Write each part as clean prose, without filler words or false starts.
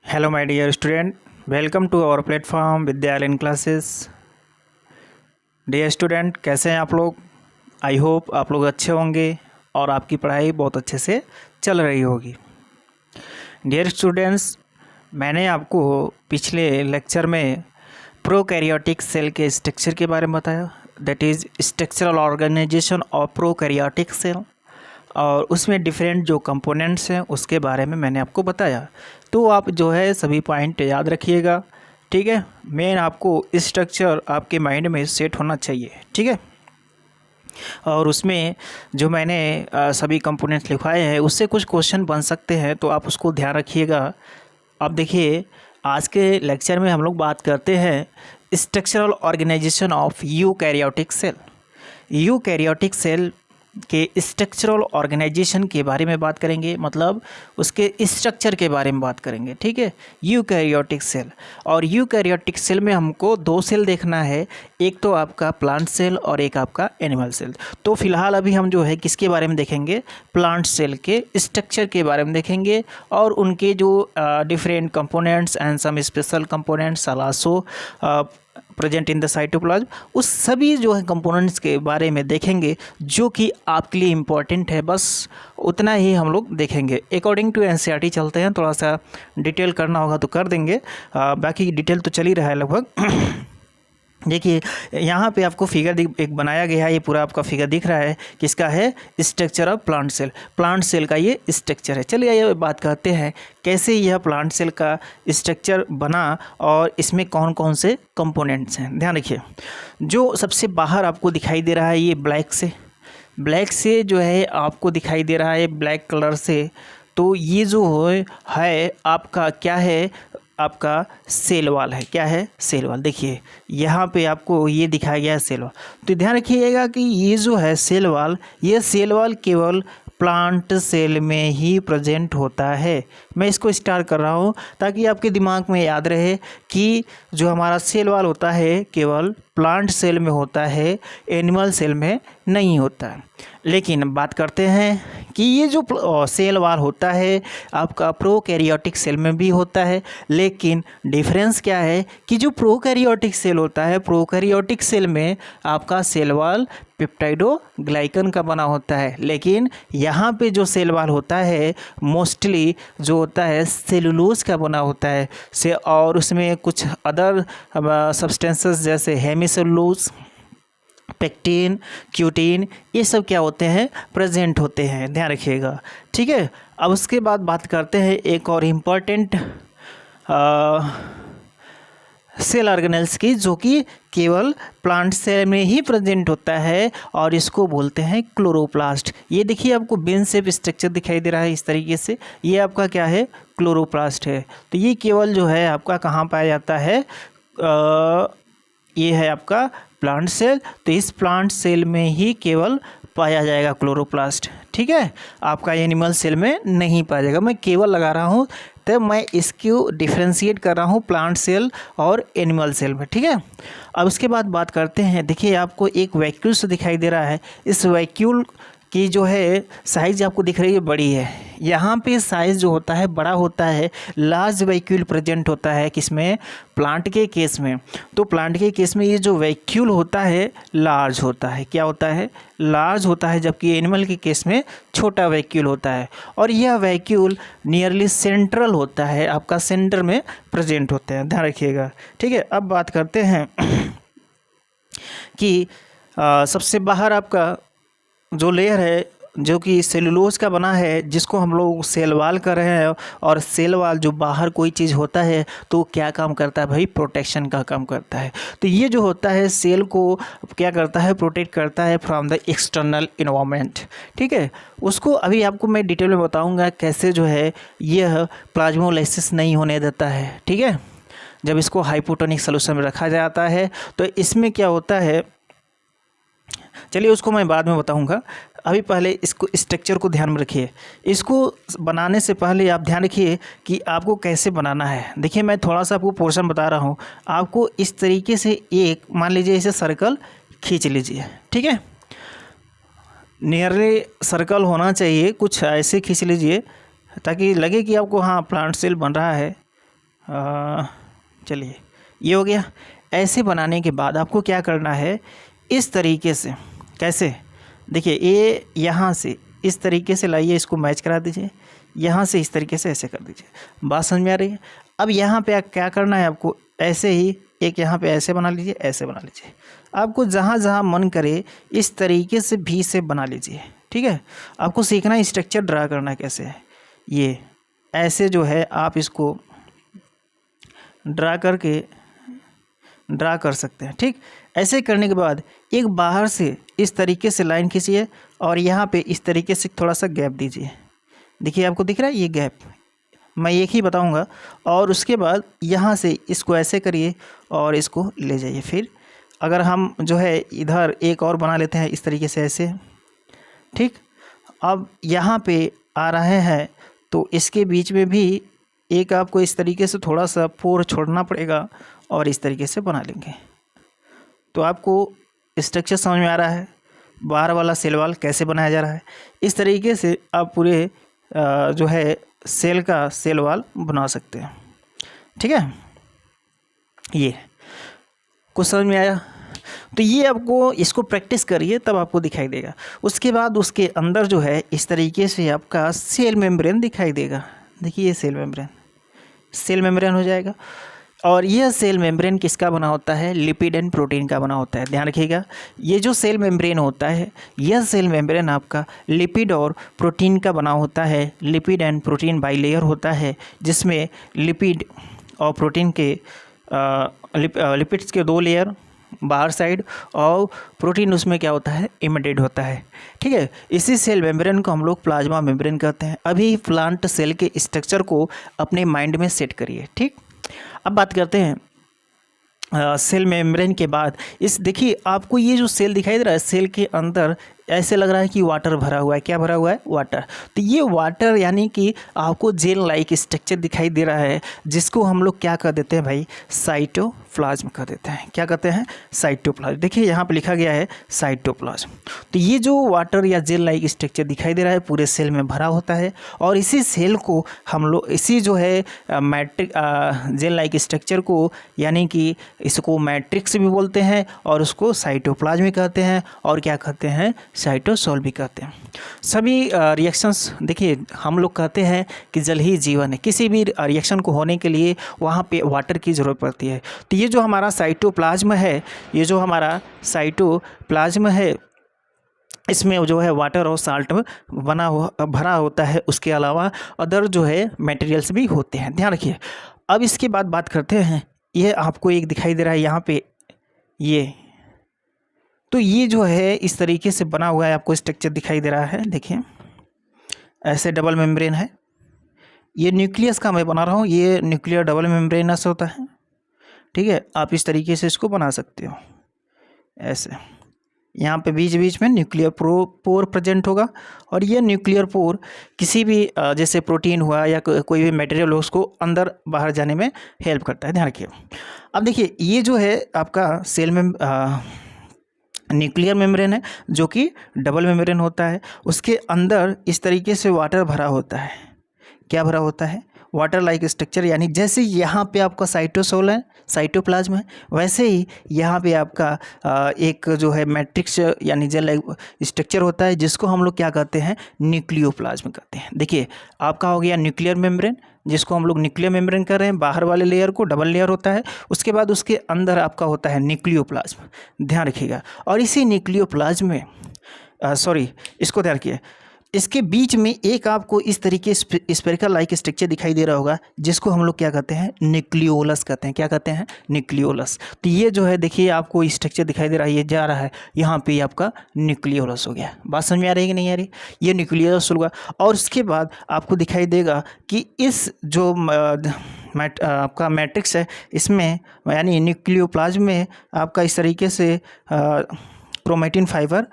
Hello my dear student, welcome to our platform Vidyalaya classes. Dear student, कैसे हैं आप लोग? आई होप आप लोग अच्छे होंगे और आपकी पढ़ाई बहुत अच्छे से चल रही होगी। डियर स्टूडेंट्स, मैंने आपको पिछले लेक्चर में प्रोकैरियोटिक सेल के स्ट्रक्चर के बारे में बताया, that is structural organisation of prokaryotic cell, और उसमें डिफरेंट जो कंपोनेंट्स हैं उसके बारे में मैंने आपको बताया। तो आप जो है सभी पॉइंट याद रखिएगा, ठीक है। मेन आपको स्ट्रक्चर आपके माइंड में सेट होना चाहिए, ठीक है। और उसमें जो मैंने सभी कंपोनेंट्स लिखवाए हैं उससे कुछ क्वेश्चन बन सकते हैं, तो आप उसको ध्यान रखिएगा। अब देखिए, आज के लेक्चर में हम लोग बात करते हैं structural organisation of eukaryotic cell. Eukaryotic cell के स्ट्रक्चरल ऑर्गेनाइजेशन के बारे में बात करेंगे, मतलब उसके स्ट्रक्चर के बारे में बात करेंगे, ठीक है। यूकैरियोटिक सेल, और यूकैरियोटिक सेल में हमको दो सेल देखना है, एक तो आपका प्लांट सेल और एक आपका एनिमल सेल। तो फिलहाल अभी हम जो है किसके बारे में देखेंगे? प्लांट सेल के स्ट्रक्चर के बारे में देखेंगे, और उनके जो different components and some special components are also present in the cytoplasm, उस सभी जो है कंपोनेंट्स के बारे में देखेंगे जो कि आपके लिए इम्पोर्टेंट है। बस उतना ही हम लोग देखेंगे। अकॉर्डिंग टू एनसीईआरटी चलते हैं, थोड़ा सा डिटेल करना होगा तो कर देंगे, बाकी डिटेल तो चल ही रहा है लगभग। देखिए, यहाँ पे आपको फिगर एक बनाया गया है, ये पूरा आपका फिगर दिख रहा है, किसका है? Structure of plant cell. Plant cell का ये स्ट्रक्चर है। चलिए ये बात करते हैं कैसे यह प्लांट सेल का स्ट्रक्चर बना और इसमें कौन कौन से कंपोनेंट्स हैं। ध्यान रखिए, जो सबसे बाहर आपको दिखाई दे रहा है ये ब्लैक से जो है आपको दिखाई दे रहा है ब्लैक कलर से, तो ये जो है आपका क्या है? आपका सेल वाल है। क्या है? Cell wall. देखिए यहाँ पे आपको ये दिखाया गया है सेल वाल। तो ध्यान रखिएगा कि ये जो है सेल वाल, ये सेल वाल केवल प्लांट सेल में ही प्रेजेंट होता है। मैं इसको स्टार्ट कर रहा हूँ ताकि आपके दिमाग में याद रहे कि जो हमारा सेल वाल होता है केवल प्लांट सेल में होता है, एनिमल सेल में नहीं होता है। लेकिन बात करते हैं कि ये जो सेल वाल होता है आपका प्रोकैरियोटिक सेल में भी होता है, लेकिन डिफरेंस क्या है कि जो प्रोकैरियोटिक सेल होता है, प्रोकैरियोटिक सेल में आपका सेल वाल पेप्टाइडोग्लाइकन का बना होता है, लेकिन यहाँ पे जो सेल वाल होता है मोस्टली जो होता है सेलुलोज का बना होता है से, और उसमें कुछ अदर सब्सटेंसेस जैसे हेमिसेलुलोज, पेक्टिन, क्यूटिन, ये सब क्या होते हैं? प्रेजेंट होते हैं। ध्यान रखिएगा, ठीक है। अब उसके बाद बात करते हैं एक और इम्पॉर्टेंट सेल ऑर्गेनेल्स की, जो कि केवल प्लांट सेल में ही प्रेजेंट होता है, और इसको बोलते हैं क्लोरोप्लास्ट। ये देखिए आपको बेन शेप स्ट्रक्चर दिखाई दे रहा है इस तरीके से, ये आपका क्या है? क्लोरोप्लास्ट है। तो ये केवल जो है आपका कहाँ पाया जाता है? ये है आपका प्लांट सेल। तो इस प्लांट सेल में ही केवल पाया जाएगा क्लोरोप्लास्ट, ठीक है। आपका एनिमल सेल में नहीं पाया जाएगा। मैं केवल लगा रहा हूँ, तो मैं इसको डिफ्रेंशिएट कर रहा हूँ प्लांट सेल और एनिमल सेल में, ठीक है। अब उसके बाद बात करते हैं, देखिए आपको एक वैक्यूल से दिखाई दे रहा है। इस वैक्यूल की जो है साइज़ आपको दिख रही है बड़ी है। यहाँ पे साइज़ जो होता है बड़ा होता है, लार्ज वैक्यूल प्रेजेंट होता है किसमें? प्लांट के केस में। तो प्लांट के केस में ये जो वैक्यूल होता है लार्ज होता है। क्या होता है? लार्ज होता है, जबकि एनिमल के केस में छोटा वैक्यूल होता है, और यह वैक्यूल नियरली सेंट्रल होता है, आपका सेंटर में प्रेजेंट होते हैं। ध्यान रखिएगा, ठीक है। अब बात करते हैं कि सबसे बाहर आपका जो लेयर है जो कि सेलुलोज का बना है, जिसको हम लोग सेल वाल कर रहे हैं, और सेल वाल जो बाहर कोई चीज़ होता है तो क्या काम करता है भाई? प्रोटेक्शन का काम करता है। तो ये जो होता है सेल को क्या करता है? प्रोटेक्ट करता है फ्रॉम द एक्सटर्नल इन्वायरमेंट, ठीक है। उसको अभी आपको मैं डिटेल में बताऊँगा कैसे जो है यह प्लाज्मोलाइसिस नहीं होने देता है, ठीक है। जब इसको हाइपोटोनिक सोल्यूशन में रखा जाता है तो इसमें क्या होता है, चलिए उसको मैं बाद में बताऊंगा। अभी पहले इसको स्ट्रक्चर को ध्यान में रखिए। इसको बनाने से पहले आप ध्यान रखिए कि आपको कैसे बनाना है। देखिए मैं थोड़ा सा आपको पोर्शन बता रहा हूँ। आपको इस तरीके से एक मान लीजिए इसे सर्कल खींच लीजिए, ठीक है। नियरली सर्कल होना चाहिए, कुछ ऐसे खींच लीजिए ताकि लगे कि आपको हाँ प्लांट सेल बन रहा है। चलिए ये हो गया। ऐसे बनाने के बाद आपको क्या करना है, इस तरीके से, कैसे, देखिए ये यहाँ से इस तरीके से लाइए, इसको मैच करा दीजिए, यहाँ से इस तरीके से ऐसे कर दीजिए। बात समझ में आ रही है? अब यहाँ पे क्या करना है आपको, ऐसे ही एक यहाँ पे ऐसे बना लीजिए, ऐसे बना लीजिए। आपको जहाँ जहाँ मन करे इस तरीके से भी से बना लीजिए, ठीक है। आपको सीखना है स्ट्रक्चर ड्रा करना कैसे है। ये ऐसे जो है आप इसको ड्रा कर सकते हैं, ठीक। ऐसे करने के बाद एक बाहर से इस तरीके से लाइन खींचिए और यहाँ पे इस तरीके से थोड़ा सा गैप दीजिए। देखिए आपको दिख रहा है ये गैप, मैं एक ही बताऊंगा। और उसके बाद यहाँ से इसको ऐसे करिए और इसको ले जाइए। फिर अगर हम जो है इधर एक और बना लेते हैं इस तरीके से ऐसे, ठीक। अब यहाँ पे आ रहे हैं तो इसके बीच में भी एक आपको इस तरीके से थोड़ा सा पोर छोड़ना पड़ेगा और इस तरीके से बना लेंगे। तो आपको स्ट्रक्चर समझ में आ रहा है, बाहर वाला सेल वाल कैसे बनाया जा रहा है। इस तरीके से आप पूरे जो है सेल का सेल वाल बना सकते हैं, ठीक है। ये कुछ समझ में आया? तो ये आपको इसको प्रैक्टिस करिए तब आपको दिखाई देगा। उसके बाद उसके अंदर जो है इस तरीके से आपका सेल मेम्ब्रेन दिखाई देगा। देखिए ये सेल मेम्ब्रेन हो जाएगा। और यह सेल मेम्ब्रेन किसका बना होता है, लिपिड एंड प्रोटीन का बना होता है। ध्यान रखिएगा, ये जो सेल मेम्ब्रेन होता है, यह सेल मेम्ब्रेन आपका लिपिड और प्रोटीन का बना होता है। लिपिड एंड प्रोटीन बाइलेयर होता है, जिसमें लिपिड और प्रोटीन के लिपिड्स के 2 लेयर बाहर साइड और प्रोटीन उसमें क्या होता है, एम्बेडेड होता है, ठीक है। इसी सेल मेम्ब्रेन को हम लोग प्लाज्मा मेम्ब्रेन कहते हैं। अभी प्लांट सेल के स्ट्रक्चर को अपने माइंड में सेट करिए, ठीक। अब बात करते हैं सेल मेम्ब्रेन के बाद। इस देखिए आपको ये जो सेल दिखाई दे रहा है, सेल के अंदर ऐसे लग रहा है कि वाटर भरा हुआ है। क्या भरा हुआ है? वाटर। तो ये वाटर यानी कि आपको जेल लाइक स्ट्रक्चर दिखाई दे रहा है, जिसको हम लोग क्या कर देते हैं भाई, साइटोप्लाज्म कर देते हैं। क्या कहते हैं? साइटोप्लाज्म। देखिए यहाँ पे लिखा गया है साइटोप्लाज्म। तो ये जो वाटर या जेल लाइक स्ट्रक्चर दिखाई दे रहा है पूरे सेल में भरा होता है, और इसी सेल को हम लोग इसी जो है मैट्रिक जेल लाइक स्ट्रक्चर को यानी कि इसको मैट्रिक्स भी बोलते हैं और उसको साइटोप्लाज्म कहते हैं, और क्या कहते हैं, साइटोसोल भी कहते हैं। सभी रिएक्शंस, देखिए हम लोग कहते हैं कि जल ही जीवन है। किसी भी रिएक्शन को होने के लिए वहाँ पे वाटर की ज़रूरत पड़ती है। तो ये जो हमारा साइटोप्लाज्म है, इसमें जो है वाटर और साल्ट भरा होता है। उसके अलावा अदर जो है मटेरियल्स भी होते हैं। ध्यान रखिए। अब इसके बाद बात करते हैं, ये आपको एक दिखाई दे रहा है यहाँ पे, तो ये जो है इस तरीके से बना हुआ है, आपको स्ट्रक्चर दिखाई दे रहा है। देखिए ऐसे डबल मेम्ब्रेन है। ये न्यूक्लियस का मैं बना रहा हूँ, ये न्यूक्लियर डबल मेम्ब्रेनस होता है, ठीक है। आप इस तरीके से इसको बना सकते हो ऐसे। यहाँ पे बीच बीच में न्यूक्लियर पोर प्रेजेंट होगा, और ये न्यूक्लियर पोर किसी भी जैसे प्रोटीन हुआ या कोई भी मटेरियल हो, उसको अंदर बाहर जाने में हेल्प करता है। ध्यान रखिए। अब देखिए ये जो है आपका सेल में न्यूक्लियर मेम्ब्रेन है, जो कि डबल मेम्ब्रेन होता है। उसके अंदर इस तरीके से वाटर भरा होता है। क्या भरा होता है? Water like structure. यानी जैसे यहाँ पे आपका साइटोसोल है, साइटोप्लाज्म है, वैसे ही यहाँ पे आपका एक जो है मैट्रिक्स यानी जेल लाइक स्ट्रक्चर होता है, जिसको हम लोग क्या कहते हैं, न्यूक्लियोप्लाज्म कहते हैं। देखिए आपका हो गया न्यूक्लियर मेम्ब्रेन, जिसको हम लोग न्यूक्लियर मेम्ब्रेन कर रहे हैं। बाहर वाले लेयर को डबल लेयर होता है, उसके बाद उसके अंदर आपका होता है न्यूक्लियोप्लाज्म। ध्यान रखिएगा। और इसी न्यूक्लियोप्लाज्म में इसको ध्यान रखिए, इसके बीच में एक आपको इस तरीके स्फेरिकल लाइक स्ट्रक्चर दिखाई दे रहा होगा, जिसको हम लोग क्या कहते हैं, न्यूक्लियोलस कहते हैं। क्या कहते हैं? न्यूक्लियोलस। तो ये जो है देखिए आपको स्ट्रक्चर दिखाई दे रहा है, ये जा रहा है यहाँ पे, आपका न्यूक्लियोलस हो गया। बात समझ में आ रही है कि नहीं आ रही? ये न्यूक्लियोलस होगा। और उसके बाद आपको दिखाई देगा कि इस जो आपका मैट्रिक्स है, इसमें यानी न्यूक्लियोप्लाज्म में आपका इस तरीके से क्रोमेटिन फाइबर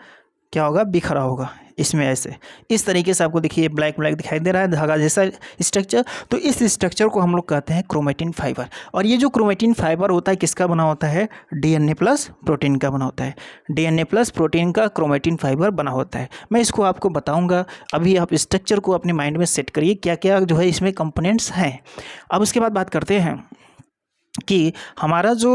क्या होगा, बिखरा होगा। इसमें ऐसे इस तरीके से आपको देखिए ब्लैक ब्लैक दिखाई दे रहा है धागा जैसा स्ट्रक्चर। तो इस स्ट्रक्चर को हम लोग कहते हैं क्रोमेटिन फाइबर। और ये जो क्रोमेटिन फाइबर होता है किसका बना होता है? डीएनए प्लस प्रोटीन का बना होता है। डीएनए प्लस प्रोटीन का क्रोमेटिन फाइबर बना होता है। मैं इसको आपको बताऊंगा, अभी आप स्ट्रक्चर को अपने माइंड में सेट करिए क्या क्या जो है इसमें कंपोनेंट्स हैं। अब उसके बाद बात करते हैं कि हमारा जो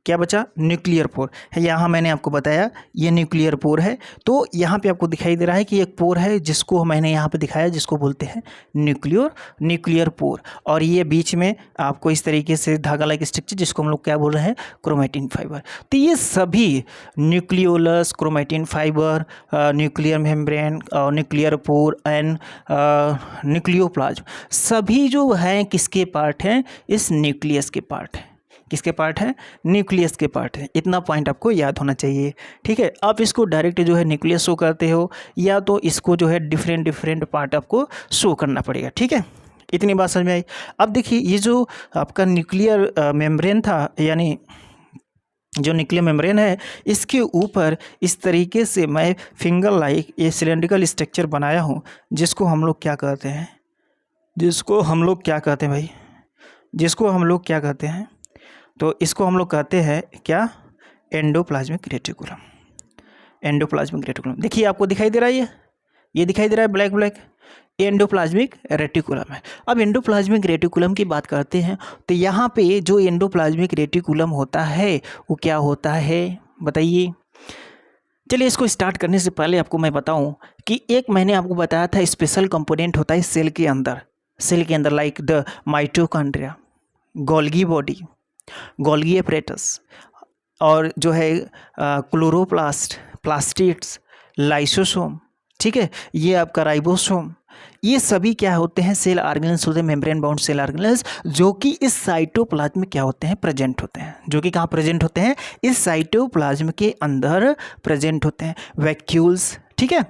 क्या बचा? न्यूक्लियर पोर है। यहाँ मैंने आपको बताया ये न्यूक्लियर पोर है। तो यहाँ पे आपको दिखाई दे रहा है कि एक पोर है जिसको मैंने यहाँ पे दिखाया, जिसको बोलते हैं न्यूक्लियर पोर। और ये बीच में आपको इस तरीके से धागा लाइक स्ट्रक्चर, जिसको हम लोग क्या बोल रहे हैं? Chromatin fibre. तो ये सभी nucleolus, chromatin fibre, nuclear membrane, nuclear pore and nucleoplasm, सभी जो हैं किसके पार्ट हैं? इस न्यूक्लियस के पार्ट हैं। किसके पार्ट है? न्यूक्लियस के पार्ट है। इतना पॉइंट आपको याद होना चाहिए, ठीक है। आप इसको डायरेक्ट जो है न्यूक्लियस शो करते हो या तो इसको जो है डिफरेंट पार्ट आपको शो करना पड़ेगा, ठीक है। इतनी बात समझ में आई। अब देखिए ये जो आपका न्यूक्लियर मेम्ब्रेन था, यानी जो न्यूक्लियर मेम्ब्रेन है, इसके ऊपर इस तरीके से मैं फिंगर लाइक ये सिलेंड्रिकल स्ट्रक्चर बनाया हूँ, जिसको हम लोग क्या कहते हैं? जिसको हम लोग क्या कहते हैं भाई? जिसको हम लोग क्या कहते हैं? तो इसको हम लोग कहते हैं क्या? Endoplasmic reticulum. एंडोप्लाज्मिक रेटिकुलम देखिए आपको दिखाई दे रहा है, ये दिखाई दे रहा है ब्लैक ब्लैक, एंडोप्लाज्मिक रेटिकुलम है। अब एंडोप्लाज्मिक रेटिकुलम की बात करते हैं तो यहाँ पे जो एंडोप्लाज्मिक रेटिकुलम होता है वो क्या होता है बताइए? चलिए इसको स्टार्ट करने से पहले आपको मैं बताऊं कि एक मैंने आपको बताया था स्पेशल कंपोनेंट होता है सेल के अंदर like the mitochondria, Golgi body, Golgi apparatus, और जो है क्लोरोप्लास्ट, प्लास्टिड्स, लाइसोसोम, ठीक है, ये आपका राइबोसोम, ये सभी क्या होते हैं? सेल ऑर्गेनेल्स होते हैं, मेम्ब्रेन बाउंड सेल ऑर्गेनेल्स, जो कि इस साइटोप्लाज्म में क्या होते हैं? प्रेजेंट होते हैं। जो कि कहाँ प्रेजेंट होते हैं? इस साइटोप्लाज्म के अंदर प्रेजेंट होते हैं। वैक्यूल्स, ठीक है,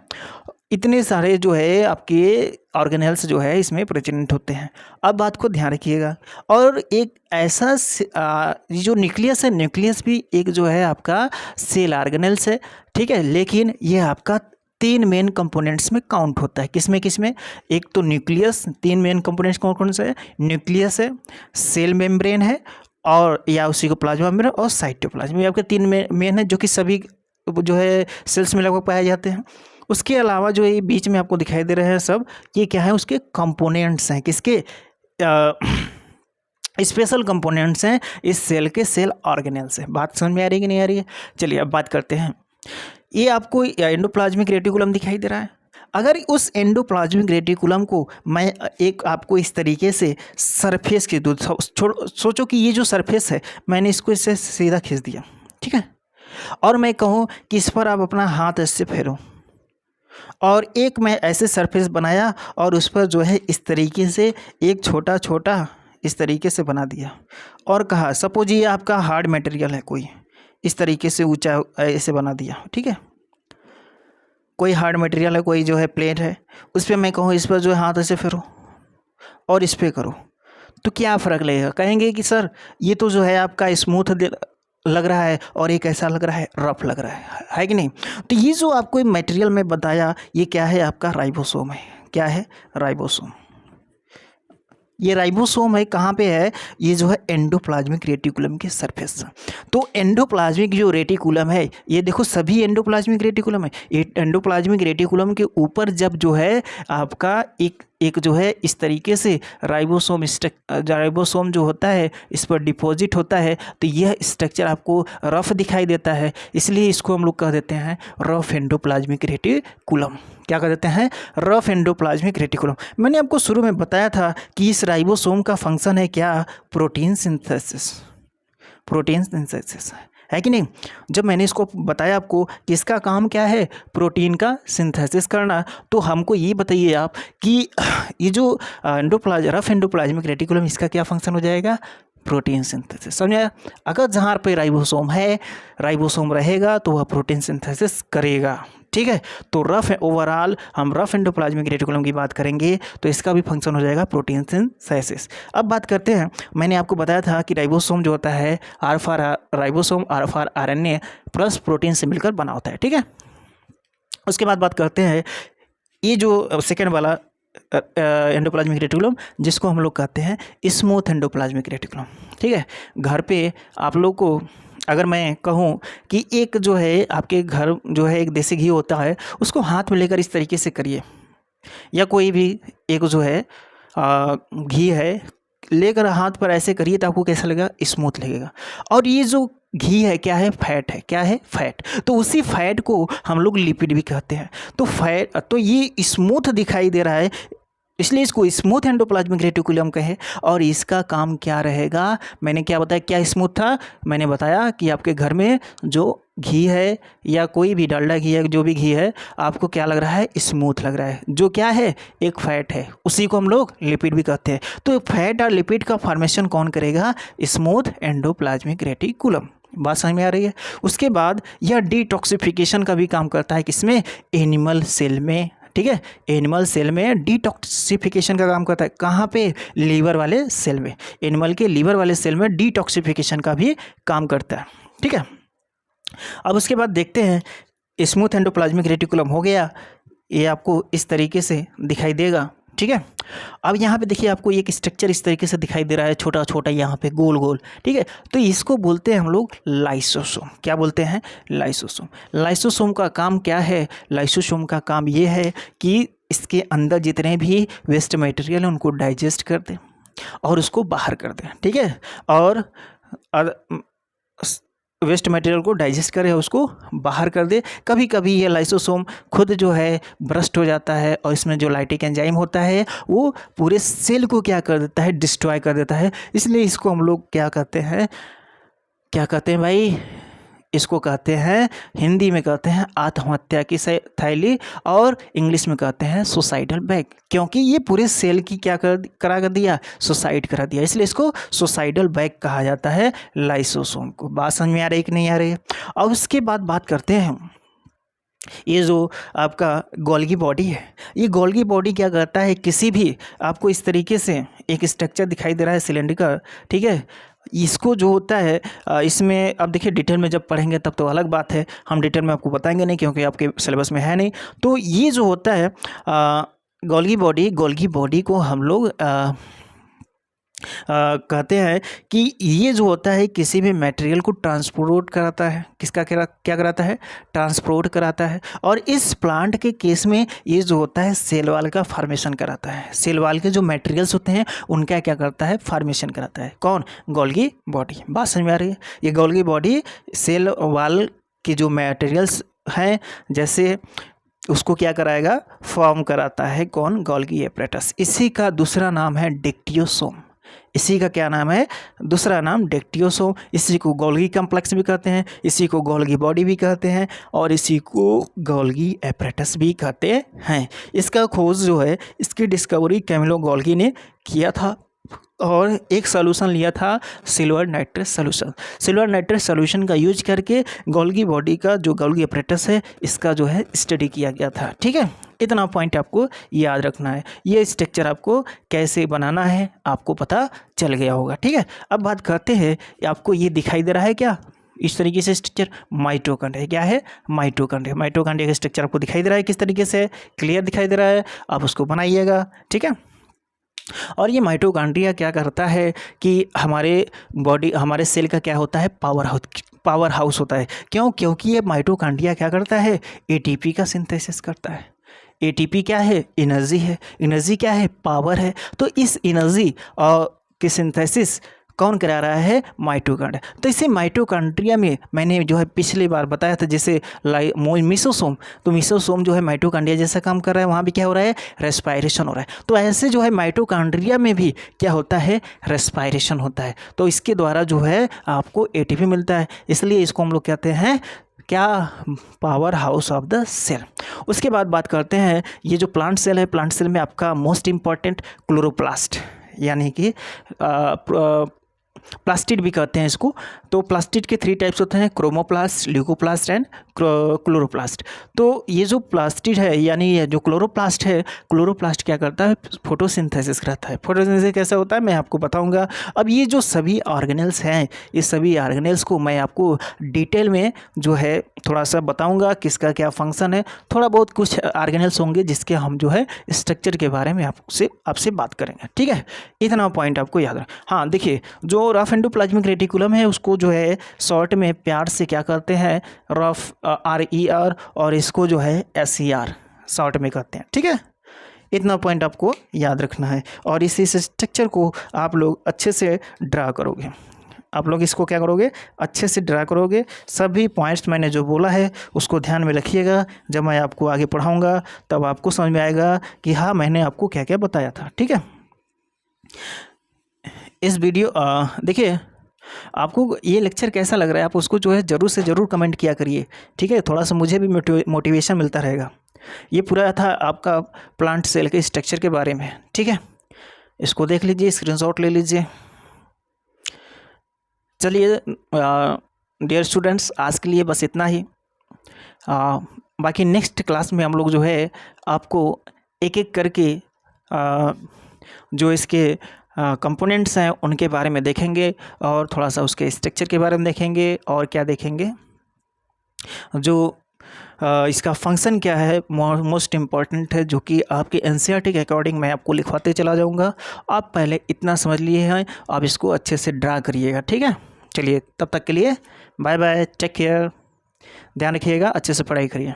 इतने सारे जो है आपके ऑर्गेनेल्स जो है इसमें प्रेजेंट होते हैं। अब बात को ध्यान रखिएगा। और एक ऐसा जो न्यूक्लियस है, न्यूक्लियस भी एक जो है आपका सेल ऑर्गेनेल्स है, ठीक है, लेकिन ये आपका 3 मेन कंपोनेंट्स में काउंट होता है। किसमें? एक तो न्यूक्लियस, 3 मेन कंपोनेंट्स कौन से है? न्यूक्लियस है, सेल मेम्ब्रेन है, और या उसी को प्लाज्मा मेम्ब्रेन और साइटोप्लाज्म। ये आपके 3 मेन है जो कि सभी जो है सेल्स में लगभग पाए जाते हैं। उसके अलावा जो ये बीच में आपको दिखाई दे रहे हैं सब, ये क्या है? उसके कंपोनेंट्स हैं। किसके? स्पेशल कंपोनेंट्स हैं इस सेल के, सेल ऑर्गेनेल्स हैं। बात समझ में आ रही है कि नहीं आ रही है? चलिए अब बात करते हैं। ये आपको एंडोप्लाज्मिक रेटिकुलम दिखाई दे रहा है। अगर उस एंडोप्लाज्मिक रेटिकुलम को मैं एक आपको इस तरीके से सरफेस के दूर सोचो कि ये जो सरफेस है मैंने इसको इससे सीधा खींच दिया, ठीक है, और मैं कहूँ कि इस पर आप अपना हाथ ऐसे फेरो, और एक मैं ऐसे सरफेस बनाया और उस पर जो है इस तरीके से एक छोटा छोटा इस तरीके से बना दिया, और कहा सपोज ये आपका हार्ड मटेरियल है, कोई इस तरीके से ऊंचा ऐसे बना दिया, ठीक है, कोई हार्ड मटेरियल है, कोई जो है प्लेट है, उस पर मैं कहूँ इस पर जो है हाथ ऐसे फेरो और इस पर करो, तो क्या फ़र्क लगेगा? कहेंगे कि सर ये तो जो है आपका स्मूथ लग रहा है और एक ऐसा लग रहा है रफ लग रहा है कि नहीं? तो ये जो आपको मटेरियल में बताया ये क्या है? आपका राइबोसोम है। क्या है? राइबोसोम। ये राइबोसोम है, कहाँ पे है? ये जो है एंडोप्लाज्मिक रेटिकुलम के सरफेस। तो एंडोप्लाज्मिक जो रेटिकुलम है, ये देखो सभी एंडोप्लाज्मिक रेटिकुलम है। ये एंडोप्लाज्मिक रेटिकुलम के ऊपर जब जो है आपका एक जो है इस तरीके से राइबोसोम जो होता है इस पर डिपॉजिट होता है, तो यह स्ट्रक्चर आपको रफ दिखाई देता है, इसलिए इसको हम लोग कह देते हैं रफ एंडोप्लाज्मिक रेटिकुलम। क्या कह देते हैं? Rough endoplasmic reticulum. मैंने आपको शुरू में बताया था कि इस राइबोसोम का फंक्शन है क्या? Protein synthesis. प्रोटीन सिंथेसिस है कि नहीं? जब मैंने इसको बताया आपको कि इसका काम क्या है? प्रोटीन का सिंथेसिस करना, तो हमको ये बताइए आप कि ये जो रफ एंडोप्लाज्मिक रेटिकुलम, इसका क्या फंक्शन हो जाएगा? Protein synthesis. समझा? अगर जहाँ पे राइबोसोम है, राइबोसोम रहेगा तो वह प्रोटीन सिंथेसिस करेगा। ठीक है। तो रफ ओवरऑल हम रफ एंडोप्लाज्मिक रेटिकुलम की बात करेंगे तो इसका भी फंक्शन हो जाएगा प्रोटीन सिंथेसिस। अब बात करते हैं, मैंने आपको बताया था कि राइबोसोम जो होता है ribosome are RNA plus protein से मिलकर बना होता है, ठीक है। उसके बाद बात करते हैं ये जो सेकेंड वाला एंडोप्लाज्मिक रेटिकुलम जिसको हम लोग कहते हैं स्मूथ एंडोप्लाज्मिक रेटिकुलम, ठीक है। घर पे आप लोग को अगर मैं कहूँ कि एक जो है आपके घर जो है एक देसी घी होता है उसको हाथ में लेकर इस तरीके से करिए, या कोई भी एक जो है घी है लेकर हाथ पर ऐसे करिए तो आपको कैसा लगेगा, स्मूथ लगेगा। और ये जो घी है क्या है, फैट है, क्या है, फैट। तो उसी फैट को हम लोग लिपिड भी कहते हैं। तो फैट तो ये स्मूथ दिखाई दे रहा है इसलिए इसको स्मूथ एंडोप्लाज्मिक रेटिकुलम कहे। और इसका काम क्या रहेगा, मैंने क्या बताया, क्या स्मूथ था, मैंने बताया कि आपके घर में जो घी है या कोई भी डालडा घी है, जो भी घी है, आपको क्या लग रहा है, स्मूथ लग रहा है, जो क्या है, एक फैट है, उसी को हम लोग लिपिड भी कहते हैं। तो फैट और लिपिड का फॉर्मेशन कौन करेगा, स्मूथ एंडोप्लाज्मिक रेटिकुलम। बात समझ में आ रही है। उसके बाद यह डिटॉक्सिफिकेशन का भी काम करता है, किसमें, एनिमल सेल में, ठीक है। एनिमल सेल में डिटॉक्सिफिकेशन का काम करता है, कहाँ पे, लीवर वाले सेल में, एनिमल के लीवर वाले सेल में डिटॉक्सिफिकेशन का भी काम करता है, ठीक है। अब उसके बाद देखते हैं स्मूथ एंडोप्लाज्मिक रेटिकुलम हो गया, ये आपको इस तरीके से दिखाई देगा, ठीक है। अब यहाँ पे देखिए आपको एक स्ट्रक्चर इस तरीके से दिखाई दे रहा है, छोटा छोटा यहाँ पे गोल गोल, ठीक है। तो इसको बोलते हैं हम लोग लाइसोसोम। क्या बोलते हैं, लाइसोसोम। लाइसोसोम का काम क्या है, लाइसोसोम का काम ये है कि इसके अंदर जितने भी वेस्ट मटेरियल हैं उनको डाइजेस्ट कर दें और उसको बाहर कर दें, ठीक है। और वेस्ट मटेरियल को डाइजेस्ट करे, उसको बाहर कर दे। कभी कभी ये लाइसोसोम खुद जो है ब्रस्ट हो जाता है और इसमें जो लाइटिक एंजाइम होता है वो पूरे सेल को क्या कर देता है, डिस्ट्रॉय कर देता है। इसलिए इसको हम लोग क्या कहते हैं, क्या कहते हैं भाई, इसको कहते हैं, हिंदी में कहते हैं आत्महत्या की थैली और इंग्लिश में कहते हैं सुसाइडल बैग, क्योंकि ये पूरे सेल की क्या करा कर दिया, सुसाइड करा दिया, इसलिए इसको सुसाइडल बैग कहा जाता है लाइसोसोम को। बात समझ में आ रही है कि नहीं आ रही है। और उसके बाद बात करते हैं ये जो आपका गोल्गी बॉडी है, ये गोल्गी बॉडी क्या करता है, किसी भी आपको इस तरीके से एक स्ट्रक्चर दिखाई दे रहा है सिलेंडर, ठीक है। इसको जो होता है इसमें अब देखिए डिटेल में जब पढ़ेंगे तब तो अलग बात है, हम डिटेल में आपको बताएंगे नहीं क्योंकि आपके सिलेबस में है नहीं। तो ये जो होता है गोल्गी बॉडी को हम लोग कहते हैं कि ये जो होता है किसी भी मटेरियल को ट्रांसपोर्ट कराता है, किसका क्या कराता है, ट्रांसपोर्ट कराता है। और इस प्लांट के केस में ये जो होता है सेल वाल का फॉर्मेशन कराता है, सेल वाल के जो मटेरियल्स होते हैं उनका क्या करता है, फॉर्मेशन कराता है, कौन, गोल्गी बॉडी। बात समझ में आ रही है। ये गोल्गी बॉडी सेल वाल की जो मटेरियल्स हैं जैसे उसको क्या कराएगा, फॉर्म कराता है, कौन, गोल्गी एपरेटस। इसी का दूसरा नाम है डिक्टियोसोम। इसी का क्या नाम है, दूसरा नाम डिक्टियोसोम। इसी को गोल्गी कॉम्प्लेक्स भी कहते हैं, इसी को गोल्गी बॉडी भी कहते हैं और इसी को गोल्गी एपरेटस भी कहते हैं। इसका खोज जो है, इसकी डिस्कवरी कैमिलो गोल्गी ने किया था और एक सॉल्यूशन लिया था silver nitrate solution. Silver nitrate solution का यूज करके गोल्गी बॉडी का जो गोल्गी एपरेटस है इसका जो है स्टडी किया गया था, ठीक है। इतना पॉइंट आपको याद रखना है, ये स्ट्रक्चर आपको कैसे बनाना है आपको पता चल गया होगा, ठीक है। अब बात करते हैं, आपको ये दिखाई दे रहा है क्या, इस तरीके से स्ट्रक्चर माइटोकॉन्ड्रिया, क्या है, माइटोकॉन्ड्रिया। माइटोकॉन्ड्रिया का स्ट्रक्चर आपको दिखाई दे रहा है किस तरीके से, क्लियर दिखाई दे रहा है, आप उसको बनाइएगा, ठीक है। और ये माइटोकॉन्ड्रिया क्या करता है कि हमारे सेल का क्या होता है, पावर हाउस होता है। क्यों, क्योंकि ये माइटोकॉन्ड्रिया क्या करता है, एटीपी का सिंथेसिस करता है। एटीपी क्या है, एनर्जी है, एनर्जी क्या है, पावर है। तो इस एनर्जी की सिंथेसिस कौन करा रहा है, माइटोकॉन्ड्रिया। तो इसी माइटोकॉन्ड्रिया में मैंने जो है पिछली बार बताया था जैसे मिसोसोम, तो मिसोसोम जो है माइटोकॉन्ड्रिया जैसा काम कर रहा है, वहाँ भी क्या हो रहा है, रेस्पायरेशन हो रहा है। तो ऐसे जो है माइटोकॉन्ड्रिया में भी क्या होता है, रेस्पायरेशन होता है। तो इसके द्वारा जो है आपको एटीपी मिलता है, इसलिए इसको हम लोग कहते हैं क्या, power house of the cell. उसके बाद बात करते हैं ये जो प्लांट सेल है, प्लांट सेल में आपका मोस्ट इम्पॉर्टेंट क्लोरोप्लास्ट, यानी कि प्लास्टिड भी कहते हैं इसको। तो प्लास्टिड के 3 टाइप्स होते हैं, क्रोमोप्लास्ट, ल्यूकोप्लास्ट एंड क्लोरोप्लास्ट। तो ये जो प्लास्टिड है यानी ये जो क्लोरोप्लास्ट है, क्लोरोप्लास्ट क्या करता है, फोटोसिंथेसिस करता है। फोटोसिंथेसिस कैसे होता है मैं आपको बताऊंगा। अब ये जो सभी ऑर्गेनेल्स हैं, इस सभी ऑर्गेनेल्स को मैं आपको डिटेल में जो है थोड़ा सा बताऊंगा किसका क्या फंक्शन है। थोड़ा बहुत कुछ ऑर्गेनेल्स होंगे जिसके हम जो है स्ट्रक्चर के बारे में आपसे बात करेंगे, ठीक है। इतना पॉइंट आपको याद रखें। हाँ देखिए, जो रफ एंडोप्लाज्मिक रेटिकुलम है उसको जो है शॉर्ट में प्यार से क्या करते हैं, रफ RER, और इसको जो है SER शॉर्ट में कहते हैं, ठीक है। इतना पॉइंट आपको याद रखना है और इसी स्ट्रक्चर को आप लोग अच्छे से ड्रा करोगे। आप लोग इसको क्या करोगे, अच्छे से ड्रा करोगे। सभी पॉइंट्स मैंने जो बोला है उसको ध्यान में रखिएगा। जब मैं आपको आगे पढ़ाऊँगा तब आपको समझ में आएगा कि हाँ मैंने आपको क्या क्या बताया था, ठीक है। इस वीडियो देखिए, आपको ये लेक्चर कैसा लग रहा है आप उसको जो है ज़रूर से ज़रूर कमेंट किया करिए, ठीक है। थोड़ा सा मुझे भी मोटिवेशन मिलता रहेगा। ये पूरा था आपका प्लांट सेल के स्ट्रक्चर के बारे में, ठीक है। इसको देख लीजिए, स्क्रीनशॉट ले लीजिए। चलिए डियर स्टूडेंट्स, आज के लिए बस इतना ही। बाकी नेक्स्ट क्लास में हम लोग जो है आपको एक एक करके जो इसके कंपोनेंट्स हैं उनके बारे में देखेंगे और थोड़ा सा उसके स्ट्रक्चर के बारे में देखेंगे और क्या देखेंगे, जो इसका फंक्शन क्या है मोस्ट इम्पॉर्टेंट है, जो कि आपके NCERT के अकॉर्डिंग मैं आपको लिखवाते चला जाऊंगा। आप पहले इतना समझ लिए हैं, आप इसको अच्छे से ड्रा करिएगा, ठीक है। चलिए तब तक के लिए बाय बाय, टेक केयर, ध्यान रखिएगा, अच्छे से पढ़ाई करिए।